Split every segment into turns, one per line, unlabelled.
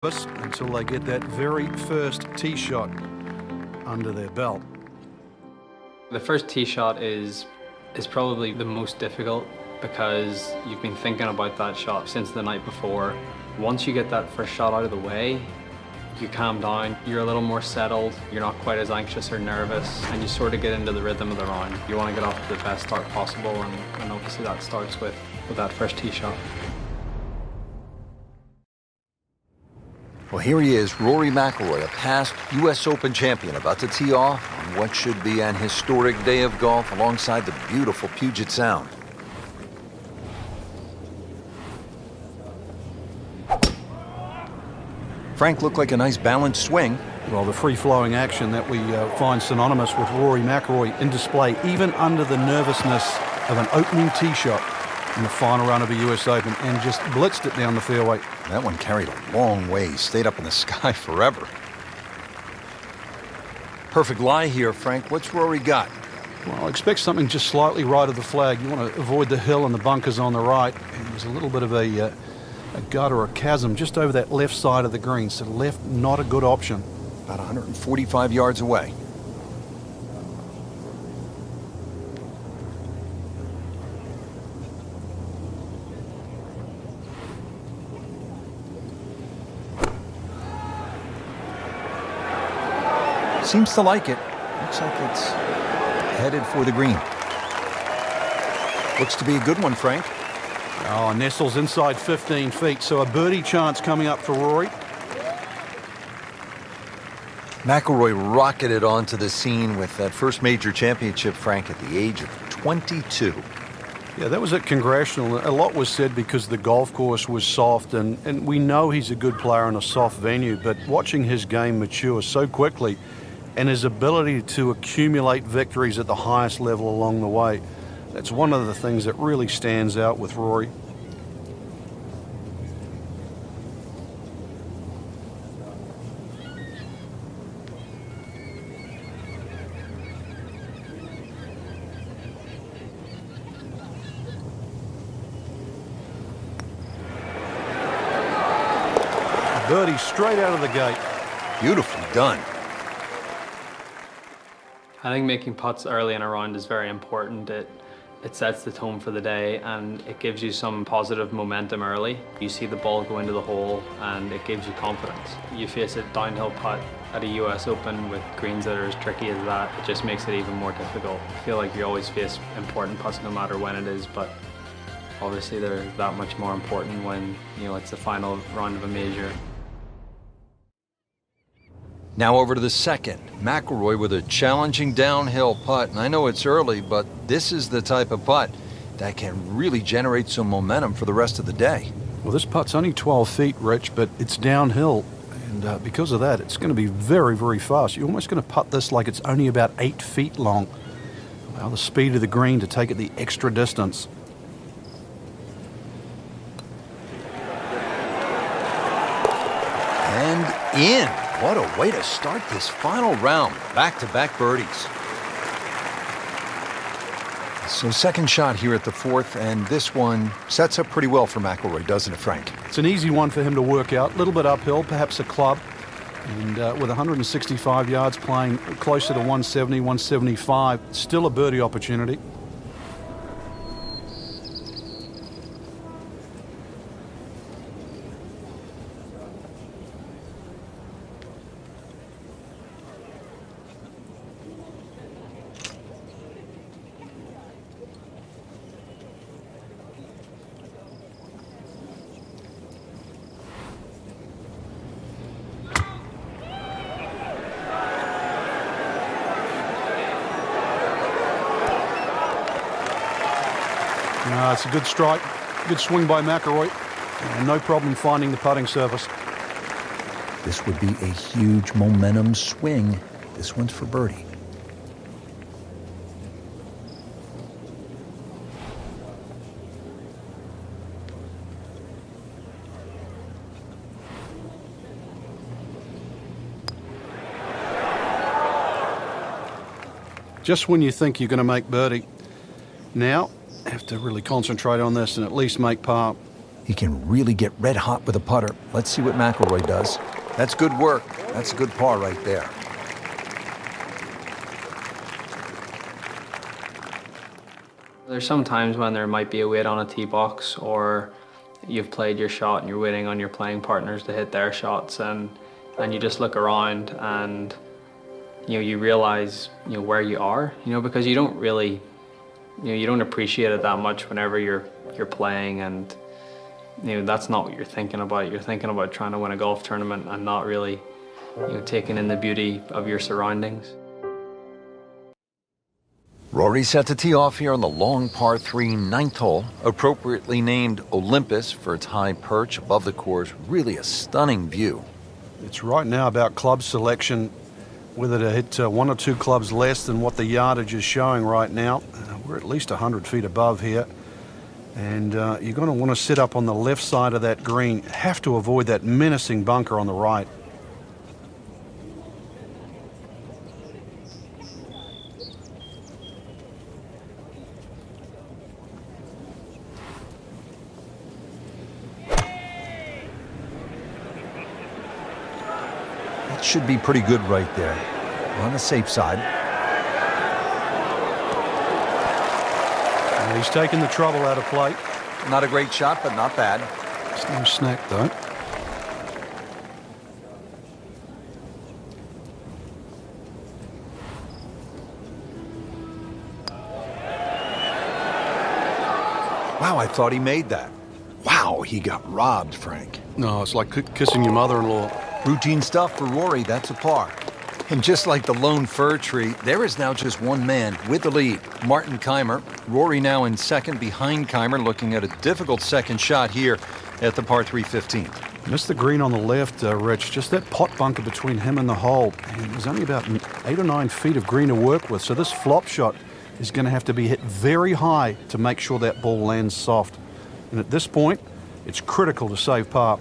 until they get that very first tee shot under their belt.
The first tee shot is probably the most difficult because you've been thinking about that shot since the night before. Once you get that first shot out of the way, you calm down, you're a little more settled, you're not quite as anxious or nervous, and you sort of get into the rhythm of the round. You want to get off to the best start possible, and obviously that starts with that first tee shot.
Well, here he is, Rory McIlroy, a past U.S. Open champion, about to tee off on what should be an historic day of golf alongside the beautiful Puget Sound. Frank looked like a nice balanced swing.
Well, the free-flowing action that we find synonymous with Rory McIlroy in display, even under the nervousness of an opening tee shot in the final round of a U.S. Open, and just blitzed it down the fairway.
That one carried a long way, stayed up in the sky forever. Perfect lie here, Frank. What's Rory got?
Well, expect something just slightly right of the flag. You want to avoid the hill and the bunkers on the right. And there's a little bit of a gut or a chasm just over that left side of the green. So left, not a good option.
About 145 yards away. Seems to like it. Looks like it's headed for the green. Looks to be a good one, Frank.
Oh, nestles inside 15 feet, so a birdie chance coming up for Rory.
McIlroy rocketed onto the scene with that first major championship, Frank, at the age of 22.
Yeah, that was at Congressional. A lot was said because the golf course was soft, and we know he's a good player in a soft venue, but watching his game mature so quickly and his ability to accumulate victories at the highest level along the way, that's one of the things that really stands out with Rory. Birdie straight out of the gate.
Beautifully done.
I think making putts early in a round is very important. It sets the tone for the day, and it gives you some positive momentum early. You see the ball go into the hole and it gives you confidence. You face a downhill putt at a US Open with greens that are as tricky as that, it just makes it even more difficult. I feel like you always face important putts no matter when it is, but obviously they're that much more important when, you know, it's the final round of a major.
Now over to the second. McIlroy with a challenging downhill putt. And I know it's early, but this is the type of putt that can really generate some momentum for the rest of the day.
Well, this putt's only 12 feet, Rich, but it's downhill. And because of that, it's going to be very, very fast. You're almost going to putt this like it's only about 8 feet long. Allow the speed of the green to take it the extra distance.
And in. What a way to start this final round. Back-to-back birdies. So second shot here at the fourth, and this one sets up pretty well for McIlroy, doesn't it, Frank?
It's an easy one for him to work out. A little bit uphill, perhaps a club. And with 165 yards, playing closer to 170, 175, still a birdie opportunity. It's a good strike, good swing by McIlroy, and no problem finding the putting surface.
This would be a huge momentum swing. This one's for birdie.
Just when you think you're going to make birdie, now have to really concentrate on this and at least make par.
He can really get red hot with a putter. Let's see what McIlroy does. That's good work. That's a good par right there.
There's some times when there might be a wait on a tee box, or you've played your shot and you're waiting on your playing partners to hit their shots, and you just look around and you realize where you are, because you don't really you don't appreciate it that much whenever you're playing, and that's not what you're thinking about. You're thinking about trying to win a golf tournament and not really taking in the beauty of your surroundings.
Rory set to tee off here on the long par 3 ninth hole, appropriately named Olympus for its high perch above the course. Really a stunning view.
It's right now about club selection, whether to hit one or two clubs less than what the yardage is showing right now. We're at least 100 feet above here. And you're going to want to sit up on the left side of that green. Have to avoid that menacing bunker on the right.
That should be pretty good right there. On the safe side.
And he's taking the trouble out of play.
Not a great shot, but not bad.
It's no snack, though.
Wow, I thought he made that. Wow, he got robbed, Frank.
No, it's like kissing your mother-in-law.
Routine stuff for Rory, that's a par. And just like the lone fir tree, there is now just one man with the lead, Martin Kaymer. Rory now in second behind Kaymer, looking at a difficult second shot here at the par 3 15th.
Missed the green on the left, Rich. Just that pot bunker between him and the hole. And there's only about 8 or 9 feet of green to work with, so this flop shot is going to have to be hit very high to make sure that ball lands soft. And at this point, it's critical to save par.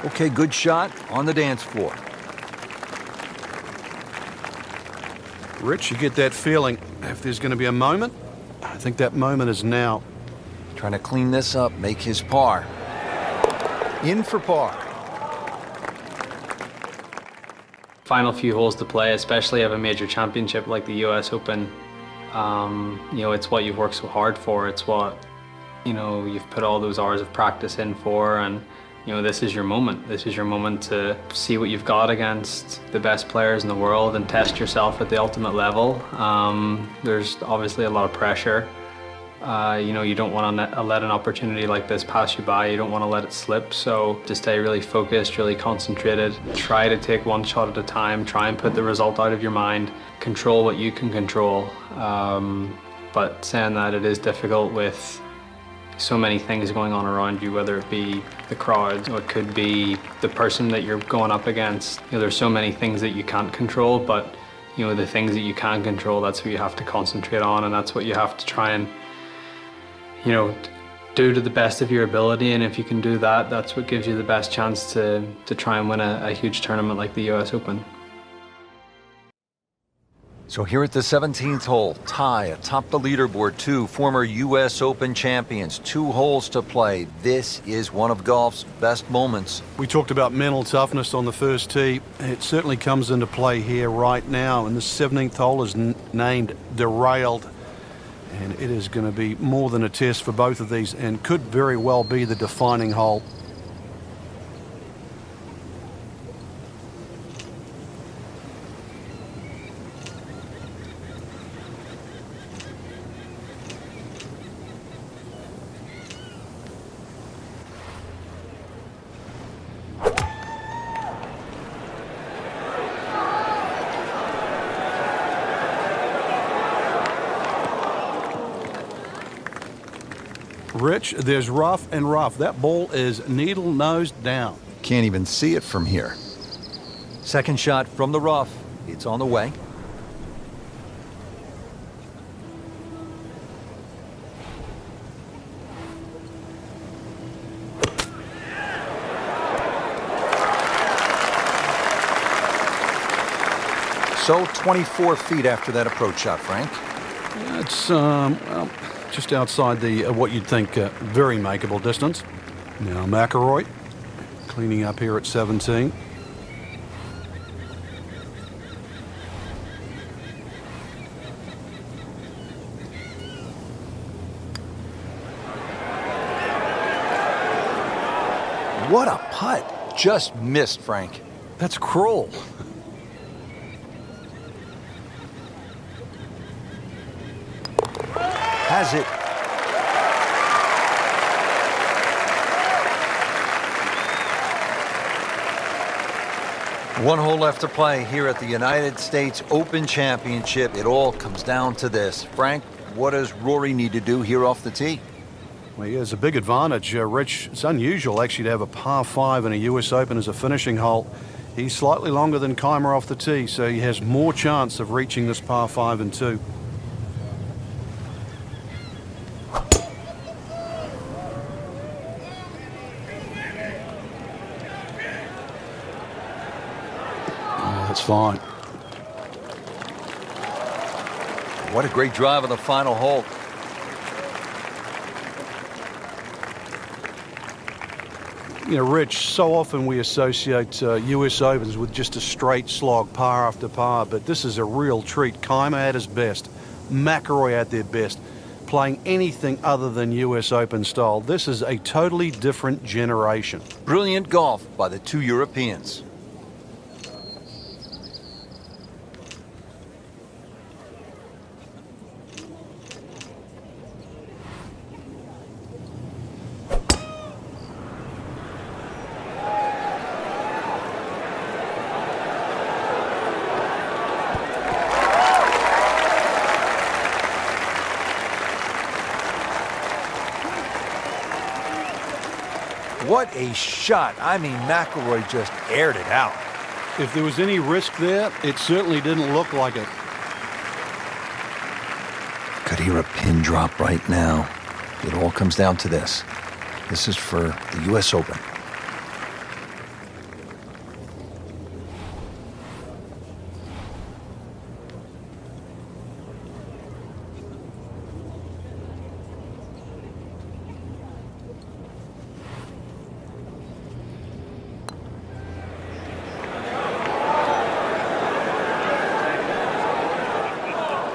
Okay, good shot on the dance floor.
Rich, you get that feeling. If there's going to be a moment, I think that moment is now.
Trying to clean this up, make his par. In for par.
Final few holes to play, especially of a major championship like the US Open. It's what you've worked so hard for. It's what you've put all those hours of practice in for, and this is your moment. This is your moment to see what you've got against the best players in the world and test yourself at the ultimate level. There's obviously a lot of pressure. You don't want to let an opportunity like this pass you by. You don't want to let it slip. So just stay really focused, really concentrated. Try to take one shot at a time. Try and put the result out of your mind. Control what you can control. But saying that, it is difficult with so many things going on around you, whether it be the crowd or it could be the person that you're going up against. There's so many things that you can't control, but the things that you can control, that's what you have to concentrate on, and that's what you have to try and do to the best of your ability. And if you can do that, that's what gives you the best chance to try and win a huge tournament like the US Open.
So here at the 17th hole, tie atop the leaderboard, 2 former U.S. Open champions, 2 holes to play. This is one of golf's best moments.
We talked about mental toughness on the first tee. It certainly comes into play here right now, and the 17th hole is named Derailed. And it is going to be more than a test for both of these, and could very well be the defining hole. Rich, there's rough and rough. That ball is needle nose down.
Can't even see it from here. Second shot from the rough. It's on the way. So 24 feet after that approach shot, Frank.
Yeah, it's well, just outside the what you'd think very makeable distance. Now McIlroy cleaning up here at 17.
What a putt. Just missed, Frank.
That's cruel.
Has it. One hole left to play here at the United States Open Championship. It all comes down to this. Frank, what does Rory need to do here off the tee?
Well, he has a big advantage, Rich. It's unusual actually to have a par 5 in a US Open as a finishing hole. He's slightly longer than Kaymer off the tee, so he has more chance of reaching this par 5 and 2. That's fine.
What a great drive on the final hole.
You know, Rich, so often we associate US Opens with just a straight slog, par after par, but this is a real treat. Kaymer at his best, McIlroy at their best, playing anything other than US Open style. This is a totally different generation.
Brilliant golf by the two Europeans. What a shot. I mean, McIlroy just aired it out.
If there was any risk there, it certainly didn't look like it.
Could hear a pin drop right now. It all comes down to this. This is for the US Open.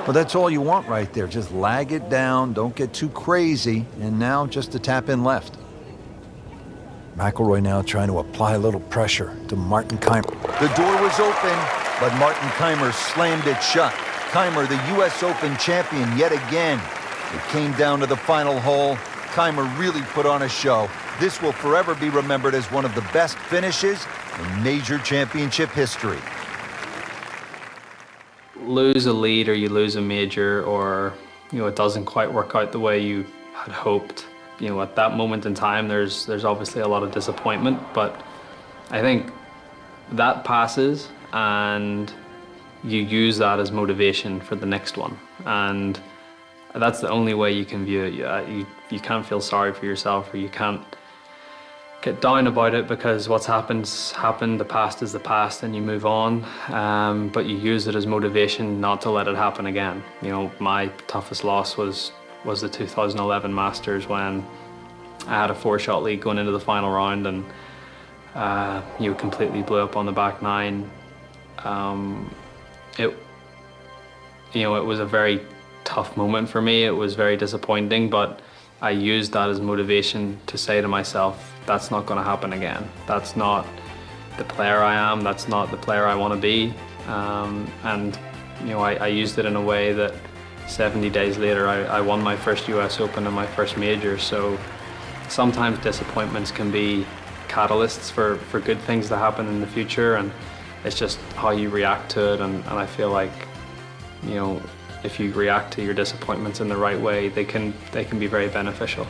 Well, that's all you want right there. Just lag it down, don't get too crazy, and now just to tap in left. McIlroy now trying to apply a little pressure to Martin Kaymer. The door was open, but Martin Kaymer slammed it shut. Kaymer, the U.S. Open champion yet again. It came down to the final hole. Kaymer really put on a show. This will forever be remembered as one of the best finishes in major championship history.
Lose a lead or you lose a major, or it doesn't quite work out the way you had hoped. At that moment in time there's obviously a lot of disappointment, but I think that passes and you use that as motivation for the next one, and that's the only way you can view it. You can't feel sorry for yourself, or you can't get down about it, because what's happened, the past is the past and you move on, but you use it as motivation not to let it happen again. My toughest loss was the 2011 Masters, when I had a 4-shot lead going into the final round and completely blew up on the back nine. It was a very tough moment for me. It was very disappointing, but I used that as motivation to say to myself, that's not going to happen again. That's not the player I am. That's not the player I want to be. I used it in a way that 70 days later, I won my first US Open and my first major. So sometimes disappointments can be catalysts for good things to happen in the future, and it's just how you react to it. And I feel like, if you react to your disappointments in the right way, they can be very beneficial.